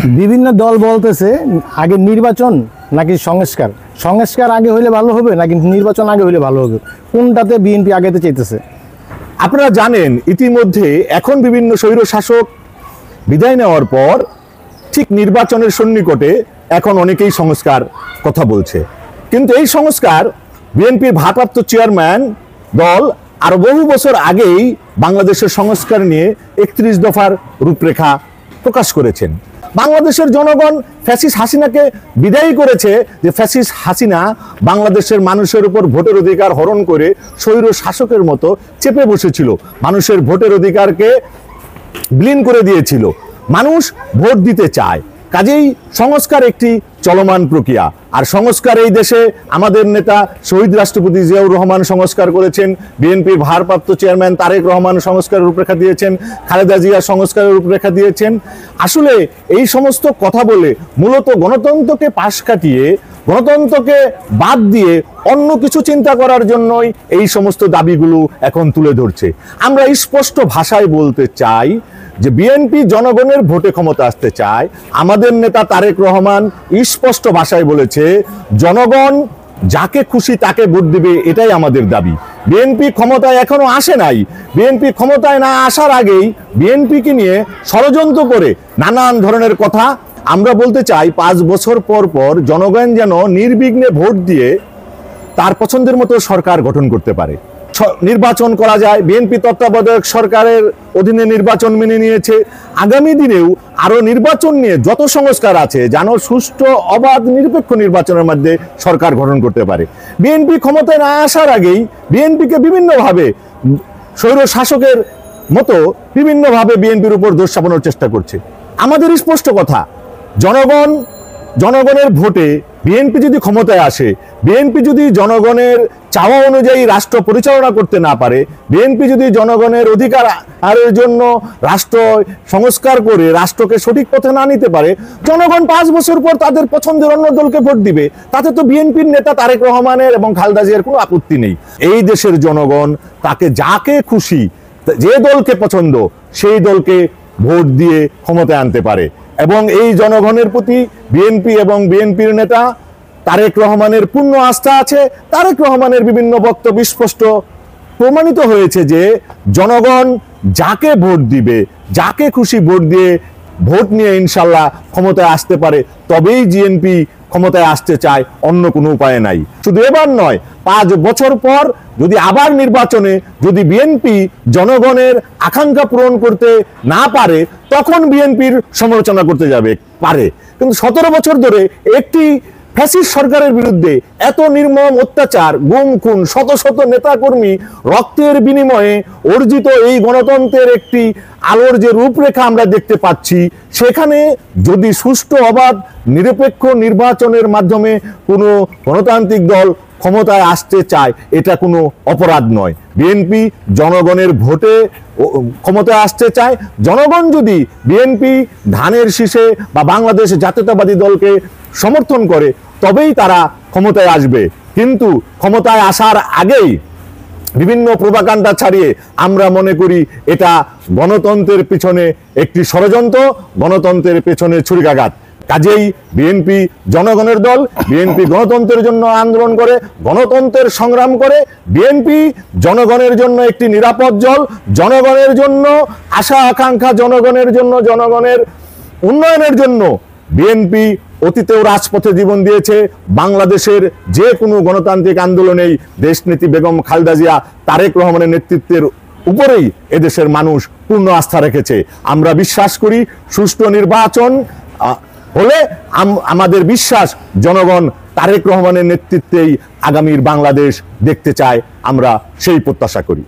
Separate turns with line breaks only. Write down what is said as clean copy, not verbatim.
বিভিন্ন দল বলতেছে আগে নির্বাচন নাকি সংস্কার, সংস্কার আগে হইলে ভালো হবে নাকি নির্বাচন আগে হইলে ভালো হবে, কোনটাতে বিএনপি আগাতে চাইতেছে?
আপনারা জানেন ইতিমধ্যে এখন বিভিন্ন স্বৈর শাসক বিদায় নেওয়ার পর ঠিক নির্বাচনের সন্নিকটে এখন অনেকেই সংস্কার কথা বলছে, কিন্তু এই সংস্কার বিএনপির ভারপ্রাপ্ত চেয়ারম্যান দল আরো বহু বছর আগেই বাংলাদেশের সংস্কার নিয়ে 31 দফার রূপরেখা প্রকাশ করেছেন। বাংলাদেশের জনগণ ফ্যাসিস্ট হাসিনাকে বিদায়ী করেছে যে ফ্যাসিস্ট হাসিনা বাংলাদেশের মানুষের উপর ভোটের অধিকার হরণ করে স্বৈর শাসকের মতো চেপে বসেছিল, মানুষের ভোটের অধিকারকে বিলীন করে দিয়েছিল। মানুষ ভোট দিতে চায়, কাজেই সংস্কার একটি চলমান প্রক্রিয়া। আর সংস্কার এই দেশে আমাদের নেতা শহীদ রাষ্ট্রপতি জিয়াউর রহমান সংস্কার করেছেন, বিএনপির ভারপ্রাপ্ত চেয়ারম্যান তারেক রহমান সংস্কারের রূপরেখা দিয়েছেন, খালেদা জিয়া সংস্কারের রূপরেখা দিয়েছেন। আসলে এই সমস্ত কথা বলে মূলত গণতন্ত্রকে পাশ কাটিয়ে, গণতন্ত্রকে বাদ দিয়ে অন্য কিছু চিন্তা করার জন্যই এই সমস্ত দাবিগুলো এখন তুলে ধরছে। আমরা স্পষ্ট ভাষায় বলতে চাই যে বিএনপি জনগণের ভোটে ক্ষমতা আসতে চায়। আমাদের নেতা তারেক রহমান স্পষ্ট ভাষায় বলেছে জনগণ যাকে খুশি তাকে ভোট দিবে, এটাই আমাদের দাবি। বিএনপি ক্ষমতায় এখনো আসে নাই, বিএনপি ক্ষমতায় না আসার আগেই বিএনপিকে নিয়ে ষড়যন্ত্র করে নানান ধরনের কথা। আমরা বলতে চাই 5 বছর পর পর জনগণ যেন নির্বিঘ্নে ভোট দিয়ে তার পছন্দের মতো সরকার গঠন করতে পারে, নির্বাচন করা যায়। বিএনপি তত্ত্বাবধায়ক সরকারের অধীনে নির্বাচন মেনে নিয়েছে, আগামী দিনেও আরো নির্বাচন নিয়ে যত সংস্কার আছে যেন সুষ্ঠু অবাধ নিরপেক্ষ নির্বাচনের মধ্যে সরকার গঠন করতে পারে। বিএনপি ক্ষমতায় না আসার আগেই বিএনপিকে বিভিন্নভাবে স্বৈর শাসকের মতো বিভিন্নভাবে বিএনপির উপর দোষ চাপানোর চেষ্টা করছে। আমাদের স্পষ্ট কথা, জনগণের ভোটে বিএনপি যদি ক্ষমতায় আসে, বিএনপি যদি জনগণের চাওয়া অনুযায়ী রাষ্ট্র পরিচালনা করতে না পারে, বিএনপি যদি জনগণের অধিকারের জন্য রাষ্ট্র সংস্কার করে রাষ্ট্রকে সঠিক পথে না নিতে পারে, জনগণ 5 বছর পর তাদের পছন্দের অন্য দলকে ভোট দিবে। তাতে তো বিএনপির নেতা তারেক রহমানের এবং খালেদা জিয়ার কোনো আপত্তি নেই। এই দেশের জনগণ তাকে যাকে খুশি, যে দলকে পছন্দ সেই দলকে ভোট দিয়ে ক্ষমতায় আনতে পারে। এবং এই জনগণের প্রতি বিএনপি এবং বিএনপির নেতা তারেক রহমানের পূর্ণ আস্থা আছে। তারেক রহমানের বিভিন্ন বক্তব্য স্পষ্ট প্রমাণিত হয়েছে যে জনগণ যাকে ভোট দিবে, যাকে খুশি ভোট দিয়ে ভোট নিয়ে ইনশাল্লাহ ক্ষমতায় আসতে পারে, তবেই বিএনপি ক্ষমতায় আসতে চায়, অন্য কোনো উপায় নাই। শুধু এবার নয়, 5 বছর পর যদি আবার নির্বাচনে যদি বিএনপি জনগণের আকাঙ্ক্ষা পূরণ করতে না পারে, তখন বিএনপির সমালোচনা করতে যাবে পারে। কিন্তু 17 বছর ধরে একটি ফ্যাসিস্ট সরকারের বিরুদ্ধে এত নির্মম অত্যাচার, গুম খুন, শত শত নেতাকর্মী রক্তের বিনিময়ে অর্জিত এই গণতন্ত্রের একটি আলোর যে রূপরেখা আমরা দেখতে পাচ্ছি, সেখানে যদি সুষ্ঠু অবাধ নিরপেক্ষ নির্বাচনের মাধ্যমে কোনো গণতান্ত্রিক দল ক্ষমতায় আসতে চায়, এটা কোনো অপরাধ নয়। বিএনপি জনগণের ভোটে ক্ষমতায় আসতে চায়। জনগণ যদি বিএনপি ধানের শীষে বা বাংলাদেশ জাতীয়তাবাদী দলকে সমর্থন করে, তবেই তারা ক্ষমতায় আসবে। কিন্তু ক্ষমতায় আসার আগেই বিভিন্ন প্রোপাগান্ডা ছাড়িয়ে আমরা মনে করি এটা গণতন্ত্রের পিছনে একটি ষড়যন্ত্র, গণতন্ত্রের পেছনে ছুরিকাঘাত। কাজেই বিএনপি জনগণের দল, বিএনপি গণতন্ত্রের জন্য আন্দোলন করে, গণতন্ত্রের সংগ্রাম করে। বিএনপি জনগণের জন্য একটি নিরাপদ দল, জনগণের জন্য আশা আকাঙ্ক্ষা, জনগণের জন্য, জনগণের উন্নয়নের জন্য বিএনপি অতীতেও রাজপথে জীবন দিয়েছে। বাংলাদেশের যে কোনো গণতান্ত্রিক আন্দোলনেই দেশনেত্রী বেগম খালেদা জিয়া, তারেক রহমানের নেতৃত্বের উপরেই এদেশের মানুষ পূর্ণ আস্থা রেখেছে। আমরা বিশ্বাস করি সুষ্ঠু নির্বাচন হলে আমাদের বিশ্বাস জনগণ তারেক রহমানের নেতৃত্বেই আগামীর বাংলাদেশ দেখতে চায়, আমরা সেই প্রত্যাশা করি।